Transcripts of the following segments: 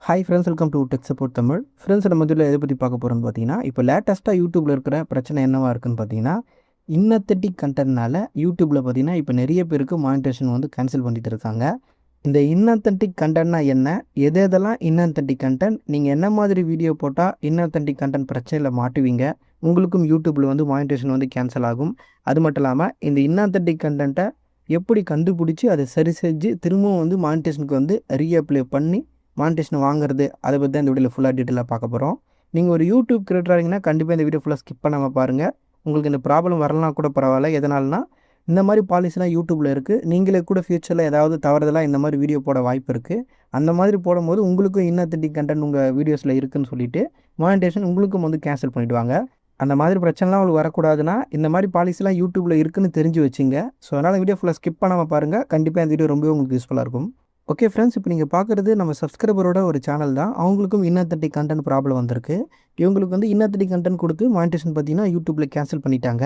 Hi friends, welcome to tech support Tamil. Friends, நம்ம இதில் எதை பற்றி பார்க்க போகிறோம்னு பார்த்தீங்கன்னா, இப்போ லேட்டஸ்ட்டாக யூடியூப்பில் இருக்கிற பிரச்சனை என்னவா இருக்குன்னு பார்த்தீங்கன்னா, இன்னத்தெட்டிக் கண்டென்ட்னால யூடியூப்பில் பார்த்தீங்கன்னா இப்போ நிறைய பேருக்கு மானிட்டேஷன் வந்து கேன்சல் பண்ணிட்டு இருக்காங்க. இந்த இன்னத்தென்டிக் கண்டென்ட்னா என்ன, எதெல்லாம் இன்னத்தென்டிக் கண்டென்ட், நீங்கள் என்ன மாதிரி வீடியோ போட்டால் இன்னத்தென்டிக் கண்டென்ட் பிரச்சனையில் மாட்டுவீங்க, உங்களுக்கும் யூடியூப்பில் வந்து மானிட்டேஷன் வந்து கேன்சல் ஆகும். அது மட்டும் இல்லாமல் இந்த இன்னத்தென்டிக் கண்டென்ட்டை எப்படி கண்டுபிடிச்சி அதை சரி செஞ்சு திரும்பவும் வந்து மானிட்டேஷனுக்கு வந்து ரீஅப்ளை பண்ணி மானிட்டேஷன் வாங்குறது, அதை பற்றி தான் இந்த வீடியோவில் ஃபுல்லாக டீட்டெயிலாக பார்க்க போகிறோம். நீங்கள் ஒரு யூடியூப் கிரியேட்டராக இருந்தீங்கன்னா கண்டிப்பாக இந்த வீடியோ ஃபுல்லாக ஸ்கிப் பண்ணாமல் பாருங்கள். உங்களுக்கு இந்த ப்ராப்ளம் வரலாம் கூட பரவாயில்ல. எதனால்னா இந்த மாதிரி பாலிசிலாம் யூடியூப்பில் இருக்குது. நீங்களே கூட ஃப்யூச்சரில் ஏதாவது தவறுதலாக இந்த மாதிரி வீடியோ போட வாய்ப்பு இருக்குது. அந்த மாதிரி போடும்போது உங்களுக்கும் இன்னத்தென்டிக் கண்டென்ட் உங்கள் வீடியோஸில் இருக்குதுன்னு சொல்லிவிட்டு மானிட்டேஷன் உங்களுக்கும் வந்து கேன்சல் பண்ணிவிடுவாங்க. அந்த மாதிரி பிரச்சனைலாம் உங்களுக்கு வரக்கூடாதுன்னா இந்த மாதிரி பாலிசிலாம் யூடியூப்பில் இருக்குதுன்னு தெரிஞ்சு வச்சுங்க. ஸோ அதனால் வீடியோ ஃபுல்லாக ஸ்கிப் பண்ணாமல் பாருங்கள். கண்டிப்பாக இந்த வீடியோ ரொம்பவே உங்களுக்கு யூஸ்ஃபுல்லாக இருக்கும். ஓகே ஃப்ரெண்ட்ஸ், இப்போ நீங்கள் பார்க்குறது நம்ம சப்ஸ்கிரைபரோட ஒரு சேனல் தான். அவங்களுக்கும் இன்னத்தென்டிக் கண்டென்ட் ப்ராப்ளம் வந்திருக்கு. இவங்களுக்கு வந்து இன்னத்தென்டிக் கண்டென்ட் கொடுத்து மானிட்டேஷன் பார்த்தீங்கன்னா யூடியூப்பில் கேன்சல் பண்ணிட்டாங்க.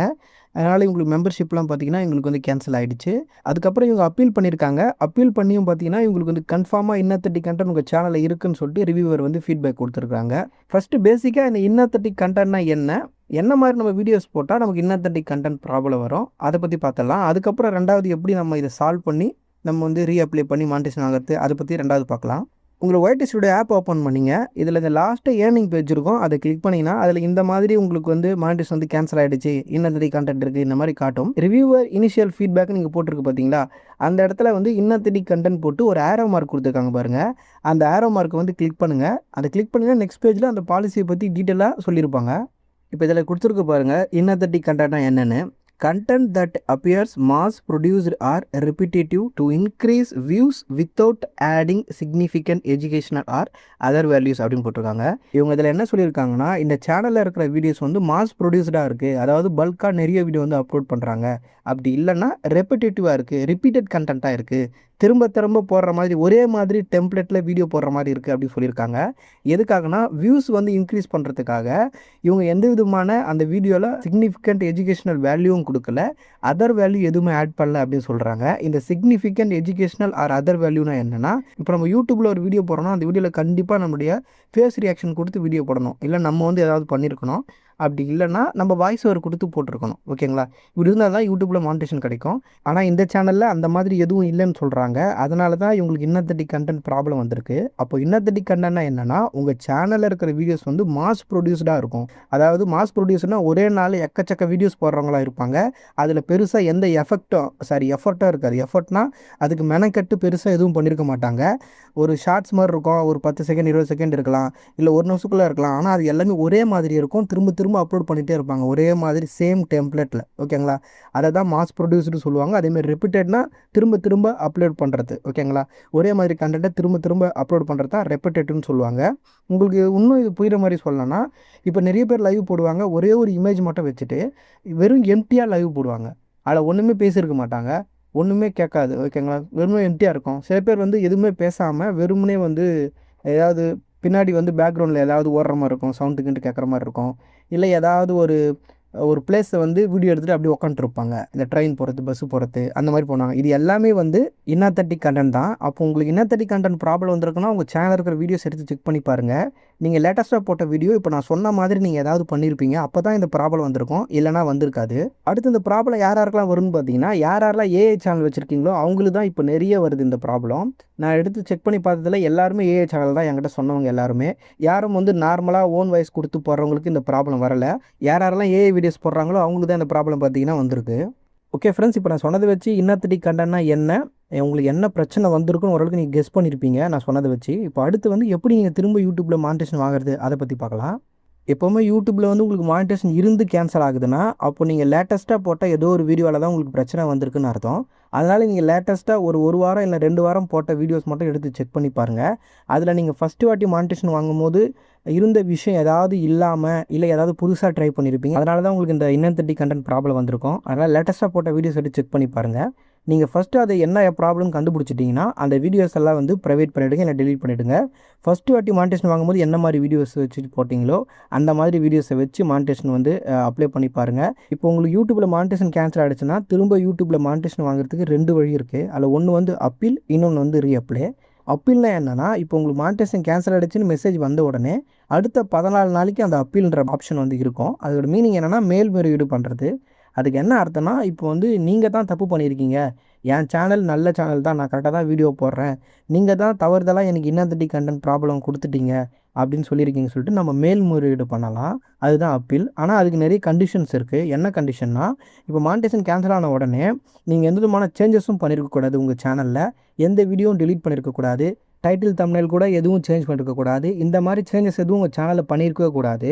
அதனால் இவங்களுக்கு மெம்பர்ஷிப்லாம் பார்த்தீங்கன்னா இவங்களுக்கு வந்து கேன்சல் ஆகிடுச்சு. அதுக்கப்புறம் இவங்க அப்பீல் பண்ணியிருக்காங்க. அப்பீல் பண்ணியும் பார்த்தீங்கன்னா இவங்களுக்கு வந்து கன்ஃபார்மாக இன்னத்தென்டிக் கண்டென்ட் உங்கள் சேனலில் இருக்குன்னு சொல்லிட்டு ரிவ்யூவர் வந்து ஃபீட்பேக் கொடுத்துருக்காங்க. ஃபஸ்ட்டு பேசிக்காக இந்த இன்னத்தென்டிக் கண்டென்ட்னா என்ன மாதிரி நம்ம வீடியோஸ் போட்டால் நமக்கு இன்னத்தென்டிக் கண்டென்ட் ப்ராப்ளம் வரும், அதை பற்றி பார்த்துடலாம். அதுக்கப்புறம் ரெண்டாவது எப்படி நம்ம இதை சால்வ் பண்ணி நம்ம வந்து ரீஅப்ளை பண்ணி மானிட்டேஷன் ஆகிறது, அதை பற்றி ரெண்டாவது பார்க்கலாம். உங்களை ஒயிட் ஸ்டுடியோ ஆப் ஓப்பன் பண்ணிங்க. இதில் இந்த லாஸ்ட்டு ஏர்னிங் பேஜ் இருக்கும், அதை கிளிக் பண்ணிங்கன்னா அதில் இந்த மாதிரி உங்களுக்கு வந்து மானிட்டேஷன் வந்து கேன்சல் ஆகிடுச்சு, இன்னத்தென்டிக் கண்டென்ட் இருக்குது இந்த மாதிரி காட்டும். ரிவ்யூவர் இனிஷியல் ஃபீட்பேக் நீங்கள் போட்டிருக்கு பார்த்தீங்களா, அந்த இடத்துல வந்து இன்னத்தென்டிக் கண்டென்ட் போட்டு ஒரு ஆரோ மார்க் கொடுத்துருக்காங்க பாருங்கள். அந்த ஆரோ மார்க்கை வந்து கிளிக் பண்ணுங்கள். அதை கிளிக் பண்ணிங்கன்னா நெக்ஸ்ட் பேஜில் அந்த பாலிசியை பற்றி டீட்டெயிலாக சொல்லியிருப்பாங்க. இப்போ இதில் கொடுத்துருக்கு பாருங்கள் இன்னத்தென்டிக் கண்டென்ட்னா என்னென்னு. Content that appears mass produced or repetitive to increase views without adding significant educational or other values அப்படின்னு போட்டிருக்காங்க. இவங்க இதில் என்ன சொல்லியிருக்காங்கன்னா, இந்த சேனலில் இருக்கிற வீடியோஸ் வந்து மாஸ் ப்ரொடியூஸ்டாக இருக்குது, அதாவது பல்காக நிறைய வீடியோ வந்து அப்லோட் பண்ணுறாங்க. அப்படி இல்லைன்னா ரெப்பிட்டேட்டிவாக இருக்குது, ரிப்பீட்டட் கண்டென்ட்டாக இருக்குது, திரும்ப திரும்ப போடுற மாதிரி ஒரே மாதிரி டெம்ப்ளேட்டில் வீடியோ போடுற மாதிரி இருக்குது அப்படின்னு சொல்லியிருக்காங்க. எதுக்காகனா வியூஸ் வந்து இன்க்ரீஸ் பண்ணுறதுக்காக. இவங்க எந்த விதமான அந்த வீடியோவில் சிக்னிஃபிகண்ட் எஜுகேஷனல் வேல்யூவும் கொடுக்கல, அதர் வேல்யூ எதுவுமே ஆட் பண்ணல அப்படின்னு சொல்கிறாங்க. இந்த சிக்னிஃபிகண்ட் எஜுகேஷனல் ஆர் அதர் வேல்யூனா என்னென்னா, இப்போ நம்ம யூடியூப்பில் ஒரு வீடியோ போடுறோம்னா அந்த வீடியோவில் கண்டிப்பாக நம்முடைய ஃபேஸ் ரியாக்ஷன் கொடுத்து வீடியோ போடணும், இல்லை நம்ம வந்து ஏதாவது பண்ணியிருக்கணும். அப்படி இல்லைன்னா நம்ம வாய்ஸ் ஓவர் கொடுத்து போட்டிருக்கணும். ஓகேங்களா? இப்படி இருந்தால் தான் யூடியூப்பில் மானிட்டேஷன் கிடைக்கும். ஆனால் இந்த சேனலில் அந்த மாதிரி எதுவும் இல்லைன்னு சொல்கிறாங்க. அதனால தான் இவங்களுக்கு இன்னத்தென்டிக் கண்டென்ட் ப்ராப்ளம் வந்திருக்கு. அப்போ இன்னத்தென்டிக் கண்டென்ட்னா என்னென்னா, உங்கள் சேனலில் இருக்கிற வீடியோஸ் வந்து மாஸ் ப்ரொடியூஸ்டாக இருக்கும். அதாவது மாஸ் ப்ரொடியூஸ்னால் ஒரே நாள் எக்கச்சக்க வீடியோஸ் போடுறவங்களா இருப்பாங்க. அதில் பெருசாக எந்த எஃபர்ட்டும் இருக்காது. எஃபர்ட்னா அதுக்கு மெனக்கட்டு பெருசாக எதுவும் பண்ணியிருக்க மாட்டாங்க. ஒரு ஷார்ட்ஸ் மாதிரி இருக்கும், ஒரு 10 செகண்ட் 20 செகண்ட் இருக்கலாம், இல்லை ஒரு நிமிஷத்துக்குள்ளே இருக்கலாம். ஆனால் அது எல்லாமே ஒரே மாதிரி இருக்கும், திரும்ப அப்லோட் பண்ணிகிட்டே இருப்பாங்க ஒரே மாதிரி சேம் டெம்ப்ளேட்டில். ஓகேங்களா? அதை தான் மாஸ் ப்ரொடியூஸ்டு சொல்லுவாங்க. அதேமாதிரி ரிப்பீட்டட்னா திரும்ப அப்லோட் பண்ணுறது. ஓகேங்களா? ஒரே மாதிரி கண்டென்ட்டை திரும்ப அப்லோட் பண்ணுறது தான் ரெப்பிட்டேட்டிவ்னு சொல்லுவாங்க. உங்களுக்கு இன்னும் இது புரிகிற மாதிரி சொல்லணும்னா, இப்போ நிறைய பேர் லைவ் போடுவாங்க, ஒரே ஒரு இமேஜ் மட்டும் வச்சுட்டு வெறும் எம்டியாக லைவ் போடுவாங்க. அதில் ஒன்றுமே பேசியிருக்க மாட்டாங்க, ஒன்றுமே கேட்காது. ஓகேங்களா? வெறுமே எம்டியாக இருக்கும். சில பேர் வந்து எதுவுமே பேசாமல் வெறுமனே வந்து ஏதாவது பின்னாடி வந்து பேக்ரவுண்டில் ஏதாவது ஓடுற மாதிரி இருக்கும், சவுண்டுக்குன்ட்டு கேட்குற மாதிரி இருக்கும், இல்லை ஏதாவது ஒரு பிளேஸை வந்து வீடியோ எடுத்துகிட்டு அப்படியே உட்காந்துருப்பாங்க. இந்த ட்ரெயின் போகிறது, பஸ்ஸு போகிறது, அந்த மாதிரி போனாங்க. இது எல்லாமே வந்து இன்னத்தென்டிக் கண்டென்ட் தான். அப்போ உங்களுக்கு இன்னத்தென்டிக் கண்டென்ட் ப்ராப்ளம் வந்திருக்குன்னா உங்கள் சேனலில் இருக்கிற வீடியோஸ் எடுத்து செக் பண்ணி பாருங்கள். நீங்கள் லேட்டஸ்ட்டாக போட்ட வீடியோ இப்போ நான் சொன்ன மாதிரி நீங்கள் ஏதாவது பண்ணியிருப்பீங்க, அப்போ தான் இந்த ப்ராப்ளம் வந்திருக்கும், இல்லைனா வந்திருக்காது. அடுத்து இந்த ப்ராப்ளம் யாருக்கெல்லாம் வரும்னு பார்த்தீங்கன்னா, யாரெல்லாம் ஏஐ சேனல் வச்சுருக்கீங்களோ அவங்களுக்கு தான் இப்போ நிறைய வருது இந்த ப்ராப்ளம். நான் எடுத்து செக் பண்ணி பார்த்ததில் எல்லாருமே ஏஐ சேனல் தான் என்கிட்ட சொன்னவங்க எல்லாருமே. யாரும் வந்து நார்மலாக ஓன் வாய்ஸ் கொடுத்து போடுறவங்களுக்கு இந்த ப்ராப்ளம் வரலை. யாரெல்லாம் ஏஐ வீடியோஸ் போடுறாங்களோ அவங்களுக்கு தான் இந்த ப்ராப்ளம் பார்த்தீங்கன்னா வந்திருக்கு. ஓகே ஃப்ரெண்ட்ஸ், இப்போ நான் சொன்னதை வச்சு இன்னத்தென்டிக் கண்டென்ட்னா என்ன, உங்களுக்கு என்ன பிரச்சனை வந்திருக்குன்னு ஓரளவுக்கு நீங்கள் கெஸ் பண்ணியிருப்பீங்க நான் சொன்னதை வச்சு. இப்போ அடுத்து வந்து எப்படி நீங்கள் திரும்ப யூடியூப்பில் மானிட்டேஷன் வாங்குறது, அதை பற்றி பார்க்கலாம். எப்போவுமே யூடியூப்பில் வந்து உங்களுக்கு மானிட்டேஷன் இருந்து கேன்சல் ஆகுதுன்னா, அப்போ நீங்கள் லேட்டஸ்ட்டாக போட்டால் ஏதோ ஒரு வீடியோவில் தான் உங்களுக்கு பிரச்சனை வந்திருக்குன்னு அர்த்தம். அதனால் நீங்கள் லேட்டஸ்ட்டாக ஒரு வாரம் இல்லை 2 வாரம் போட்ட வீடியோஸ் மட்டும் எடுத்து செக் பண்ணி பாருங்கள். அதில் நீங்கள் ஃபஸ்ட்டு வாட்டி மானிட்டேஷன் வாங்கும்போது இருந்த விஷயம் ஏதாவது இல்லாமல், இல்லை ஏதாவது புதுசாக ட்ரை பண்ணியிருப்பீங்க. அதனால தான் உங்களுக்கு இந்த இன்னத்தென்டிக் கண்டென்ட் ப்ராப்ளம் வந்திருக்கும். அதனால் லேட்டஸ்ட்டாக போட்ட வீடியோஸ் எடுத்து செக் பண்ணி பாருங்கள். நீங்கள் ஃபஸ்ட்டு அதை என்ன ப்ராப்ளம் கண்டுபிடிச்சிட்டிங்கன்னா அந்த வீடியோஸ் எல்லாம் வந்து ப்ரைவேட் பண்ணிவிடுங்க, இல்லை டெலீட் பண்ணிவிடுங்க. ஃபஸ்ட்டு வாட்டி மானிட்டேஷன் வாங்கும்போது என்ன மாதிரி வீடியோஸ் வச்சு போட்டிங்களோ அந்த மாதிரி வீடியோஸை வச்சு மானிட்டேஷன் வந்து அப்ளை பண்ணி பாருங்கள். இப்போ உங்களுக்கு யூடியூப்பில் மானிட்டேஷன் கேன்சல் ஆகிடுச்சுன்னா திரும்ப யூடியூப்பில் மானிட்டேஷன் வாங்குறதுக்கு 2 வழி இருக்குது. அதில் ஒன்று வந்து அப்பீல், இன்னொன்று வந்து ரீஅப்ளை. அப்பீல்னா என்னன்னா, இப்போ உங்களுக்கு மானிட்டைசேஷன் கேன்சல் ஆயிடுச்சுன்னு மெசேஜ் வந்த உடனே, அடுத்த 14 நாளைக்கு அந்த அப்பீல்ன்ற ஆப்ஷன் வந்து இருக்கும். அதோட மீனிங் என்னன்னா, மேல்முறையீடு பண்ணுறது. அதுக்கு என்ன அர்த்தம்னா, இப்போ வந்து நீங்க தான் தப்பு பண்ணியிருக்கீங்க. என் சேனல் நல்ல சேனல் தான். நான் கரெக்ட்டா தான் வீடியோ போடுறேன். நீங்க தான் தவறுதலா எனக்கு இன்னாதென்டிக் கன்டென்ட் ப்ராப்ளம் குடுத்துட்டீங்க அப்படின்னு சொல்லியிருக்கீங்கன்னு சொல்லிட்டு நம்ம மேல்முறையீடு பண்ணலாம். அதுதான் அப்பீல். ஆனா அதுக்கு நிறைய கண்டிஷன்ஸ் இருக்கு. என்ன கண்டிஷன்னா, இப்போ மானிட்டைசேஷன் கேன்சல் ஆன உடனே நீங்க எந்த விதமான சேஞ்சஸும் பண்ணியிருக்கக்கூடாது உங்க சேனல்ல. எந்த வீடியோவும் டெலீட் பண்ணியிருக்கக்கூடாது. டைட்டில், தம்ப்நெயில் கூட எதுவும் சேஞ்ச் பண்ணியிருக்கக்கூடாது. இந்த மாரி சேஞ்சஸ் எதுவும் உங்க சேனல்ல பண்ணியிருக்கவே கூடாது.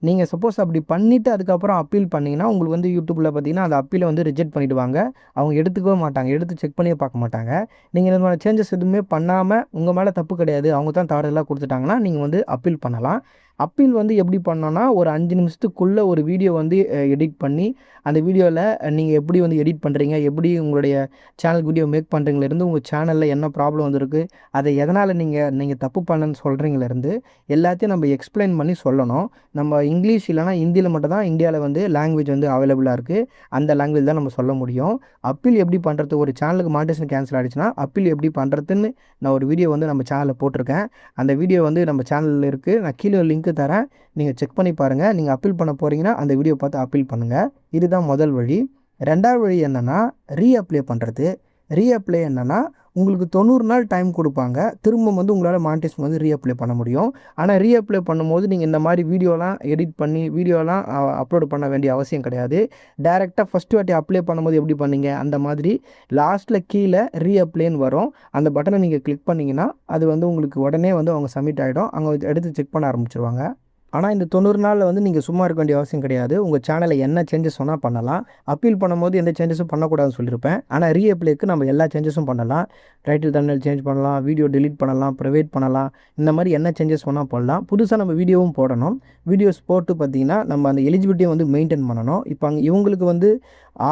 நீங்க சப்போஸ் அப்படி பண்ணிட்டு அதுக்கப்புறம் அப்பீல் பண்ணீங்கன்னா, உங்களுக்கு வந்து YouTubeல பார்த்தீங்கன்னா, அந்த அப்பீல வந்து ரிஜெக்ட் பண்ணிடுவாங்க. அவங்க எடுத்துக்கவே மாட்டாங்க. எடுத்து செக் பண்ணியே பார்க்க மாட்டாங்க. நீங்க இந்த மாரி சேஞ்சஸ் எதுவுமே பண்ணாம, உங்க மேல தப்பு கிடையாது. அவங்க தான் தவறுதலா குடுத்துட்டாங்கன்னா, நீங்க வந்து அப்பீல் பண்ணலாம். அப்பீல் வந்து எப்படி பண்ணணும்னா, ஒரு 5 நிமிஷத்துக்குள்ள ஒரு வீடியோ வந்து எடிட் பண்ணி, அந்த வீடியோல நீங்க எப்படி வந்து எடிட் பண்றீங்க, எப்படி உங்களுடைய சேனலுக்கு வீடியோ மேக் பண்றீங்கலேருந்து, உங்க சேனல்ல என்ன ப்ராப்ளம் வந்திருக்கு, அதை எதனால நீங்க தப்பு பண்ணேன்னு சொல்றீங்கலேருந்து, எல்லாத்தையும் நம்ம எக்ஸ்பிளைன் பண்ணி சொல்லணும். நம்ம இங்கிலீஷ் இல்லைனா ஹிந்தியில மட்டும் தான் இந்தியாவில வந்து லாங்குவேஜ் வந்து அவைலபிளா இருக்கு. அந்த லாங்குவேஜ் தான் நம்ம சொல்ல முடியும். அப்பீல் எப்படி பண்ணுறது, ஒரு சேனலுக்கு மானிட்டைசேஷன் கேன்சல் ஆயிடுச்சுன்னா, அப்பீல் எப்படி பண்ணுறதுன்னு நான் ஒரு வீடியோ வந்து நம்ம சேனல்ல போட்டிருக்கேன். அந்த வீடியோ வந்து நம்ம சேனல்ல இருக்கு. நான் கீழ லிங்க் தரேன். நீங்க செக் பண்ணி பாருங்க. நீங்க அப்பீல் பண்ண போறீங்கன்னா, அந்த வீடியோ பார்த்து அப்பீல் பண்ணுங்க. இதுதான் முதல் வழி. 2வது வழி என்னன்னா, ரீஅப்ளை பண்ணுறது. ரீஅப்ளை என்னன்னா, உங்களுக்கு 90 நாள் டைம் குடுப்பாங்க. திரும்ப வந்து உங்களால மானிட்டைசேஷன் வந்து ரீஅப்ளை பண்ண முடியும். ஆனா ரீஅப்ளை பண்ணும்போது நீங்க இந்த மாரி வீடியோலாம் எடிட் பண்ணி, வீடியோலாம் அப்லோட் பண்ண வேண்டிய அவசியம் கிடையாது. டைரக்ட்டா ஃபர்ஸ்ட் வாட்டி அப்ளை பண்ணும்போது எப்படி பண்ணீங்க, அந்த மாதிரி லாஸ்ட்ல கீழ ரீஅப்ளைன்னு வரும். அந்த பட்டன நீங்க கிளிக் பண்ணீங்கன்னா, அது வந்து உங்களுக்கு உடனே வந்து அவங்க சப்மிட் ஆயிடும். அங்க எடுத்து செக் பண்ண ஆரம்பிச்சுருவாங்க. ஆனா இந்த 90 நாள்ல வந்து நீங்க சும்மா இருக்க வேண்டிய அவசியம் கிடையாது. உங்க சேனல்ல என்ன சேஞ்சஸ் வேணா பண்ணலாம். அப்பீல் பண்ணும்போது எந்த சேஞ்சஸும் பண்ணக்கூடாதுன்னு சொல்லியிருப்பேன். ஆனா ரீஅப்ளைக்கு நம்ம எல்லா சேஞ்சஸும் பண்ணலாம். டைட்டில், தம்ப்நெயில் சேஞ்ச் பண்ணலாம், வீடியோ டெலீட் பண்ணலாம், பிரைவேட் பண்ணலாம். இந்த மாரி என்ன சேஞ்சஸ் வேணா பண்ணலாம். புதுசா நம்ம வீடியோவும் போடணும். வீடியோஸ் போட்டு பார்த்தீங்கன்னா, நம்ம அந்த எலிஜிபிலிட்டிய வந்து மெயின்டெயின் பண்ணணும். இப்ப இவங்களுக்கு வந்து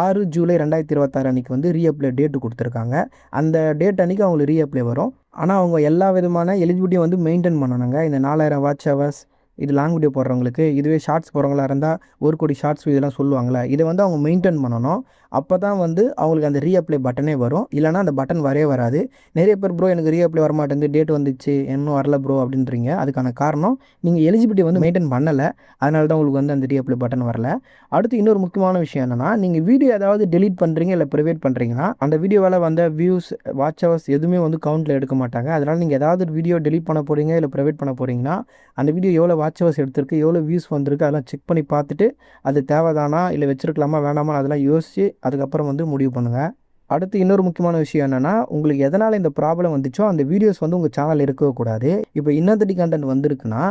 6 ஜூலை 2026 அன்னைக்கு வந்து ரீஅப்ளை டேட் குடுத்துருக்காங்க. அந்த டேட் அன்னைக்கு அவங்களுக்கு ரீஅப்ளை வரும். ஆனா அவங்க எல்லா விதமான எலிஜிபிலிட்டியும் வந்து மெயின்டெயின் பண்ணணுங்க. இந்த 4000 வாட்ச் ஹவர்ஸ், இது லாங் வீடியோ போடுறவங்களுக்கு, இதுவே ஷார்ட்ஸ் போடுறவங்களா இருந்தா 1,00,00,000 ஷார்ட்ஸ் இதெல்லாம் சொல்லுவாங்கல்ல. இத வந்து அவங்க மெயின்டெயின் பண்ணணும். அப்பதான் வந்து அவங்களுக்கு அந்த ரீஅப்ளை பட்டனே வரும். இல்லன்னா அந்த பட்டன் வரவே வராது. நிறைய பேர் ப்ரோ எனக்கு ரீஅப்ளை வரமாட்டேங்குது, டேட் வந்துச்சு, இன்னும் வரல ப்ரோ அப்படின்றீங்க. அதுக்கான காரணம் நீங்க எலிஜிபிலிட்டி வந்து மெயின்டெயின் பண்ணல. அதனால தான் உங்களுக்கு வந்து அந்த ரீஅப்ளை பட்டன் வரல. அடுத்து இன்னொரு முக்கியமான விஷயம் என்னன்னா, நீங்க வீடியோ ஏதாவது டெலீட் பண்றீங்க, இல்ல பிரைவேட் பண்றீங்கன்னா, அந்த வீடியோவால வந்த வியூஸ், வாட்ச் ஹவர்ஸ் எதுவுமே வந்து கவுண்ட்ல எடுக்க மாட்டாங்க. அதனால நீங்க ஏதாவது வீடியோ டெலீட் பண்ண போறீங்க, இல்ல பிரைவேட் பண்ண போறீங்கன்னா, அந்த வீடியோ எவ்வளோ வாட்ச் ஹவர்ஸ் எடுத்திருக்கு, எவ்வளோ வியூஸ் வந்திருக்கு, அதெல்லாம் செக் பண்ணி பார்த்துட்டு, அது தேவைதானா, இல்ல வச்சிருக்கலாமா, வேணாமா அதெல்லாம் யோசிச்சு அதுக்கப்புறம் வந்து முடிவு பண்ணுங்க. அடுத்து இன்னொரு முக்கியமான விஷயம் என்னன்னா, உங்களுக்கு எதனால இந்த ப்ராப்ளம் வந்துச்சோ, அந்த வீடியோஸ் வந்து உங்க சேனல்ல இருக்கவே கூடாது. இப்போ இன்னாதென்டிக் கன்டென்ட் வந்திருக்குன்னா,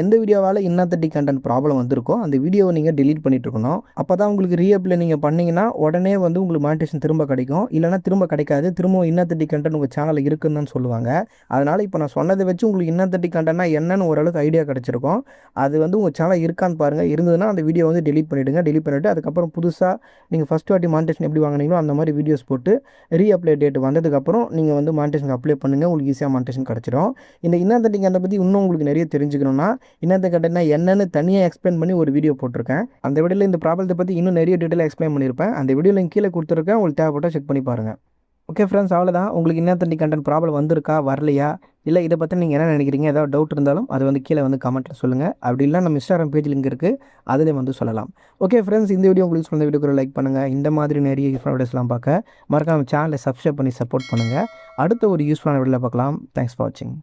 எந்த வீடியோவால இன்னாதென்டிக் கன்டென்ட் ப்ராப்ளம் வந்திருக்கோ, அந்த வீடியோவ நீங்க டெலீட் பண்ணிட்டு இருக்கணும். அப்பதான் உங்களுக்கு ரீஅப்ளை நீங்க பண்ணீங்கன்னா, உடனே வந்து உங்களுக்கு மானிட்டைசேஷன் திரும்ப கிடைக்கும். இல்லன்னா திரும்ப கிடைக்காது. திரும்பவும் இன்னாதென்டிக் கன்டென்ட் உங்க சேனல்ல இருக்குன்னு தான் சொல்லுவாங்க. அதனால இப்போ நான் சொன்னத வச்சு உங்களுக்கு இன்னாதென்டிக் கன்டென்ட்னா என்னன்னு ஓரளவுக்கு ஐடியா கிடைச்சிருக்கும். அது வந்து உங்க சேனல்ல இருக்கான்னு பாருங்க. இருந்ததுன்னா அந்த வீடியோ வந்து டெலீட் பண்ணிடுங்க. டெலீட் பண்ணிட்டு அதுக்கப்புறம் புதுசா நீங்க ஃபர்ஸ்ட் வாட்டி மானிட்டைசேஷன் எப்படி வாங்குனீங்களோ, அந்த மாரி வீடியோஸ் போட்டு ரீஅப்ளை டேட் வந்ததுக்கப்புறம் நீங்க வந்து மானிட்டைசேஷன் அப்ளை பண்ணுங்க. உங்களுக்கு ஈஸியா மானிட்டைசேஷன் கிடைச்சிடும். இந்த இன்னாதென்டிக் கன்டென்ட் பத்தி இன்னும் உங்களுக்கு நிறைய தெரிஞ்சுக்கணும்னா, இன்னாதென்டிக் கன்டென்ட்னா என்னன்னு தனியா எக்ஸ்பிளைன் பண்ணி ஒரு வீடியோ போட்டிருக்கேன். அந்த வீடியோல இந்த ப்ராப்ளத்த பத்தி இன்னும் நிறைய டீட்டெயிலா எக்ஸ்பிளைன் பண்ணியிருப்பேன். அந்த வீடியோ லிங்க் கீழ குடுத்துருக்கேன். உங்களுக்கு தேவைப்பட்டா செக் பண்ணி பாருங்க. ஓகே ஃப்ரெண்ட்ஸ், அவ்வளோதான். உங்களுக்கு இன்னாதென்டிக் கன்டென்ட் ப்ராப்ளம் வந்திருக்கா, வரலையா? இல்ல இத பத்தி நீங்க என்ன நினைக்கிறீங்க? ஏதாவது டவுட் இருந்தாலும் அது வந்து கீழ வந்து கமெண்ட்ல சொல்லுங்க. அப்படி இல்ல நம்ம Instagram பேஜ் லிங்க் இருக்கு. அதிலயும் வந்து சொல்லலாம். ஓகே ஃப்ரெண்ட்ஸ், இந்த வீடியோ உங்களுக்கு யூஸ்ஃபுல், இந்த வீடியோக்கு ஒரு லைக் பண்ணுங்க. இந்த மாதிரி நிறைய யூஸ்ஃபுல்லான வீடியோஸ்லாம் பார்க்க மறக்காம சேனலை சப்ஸ்கிரைப் பண்ணி சப்போர்ட் பண்ணுங்க. அடுத்த ஒரு யூஸ்ஃபுல்லான வீடியோல பார்க்கலாம். தேங்க்ஸ் ஃபார் வாட்சிங்.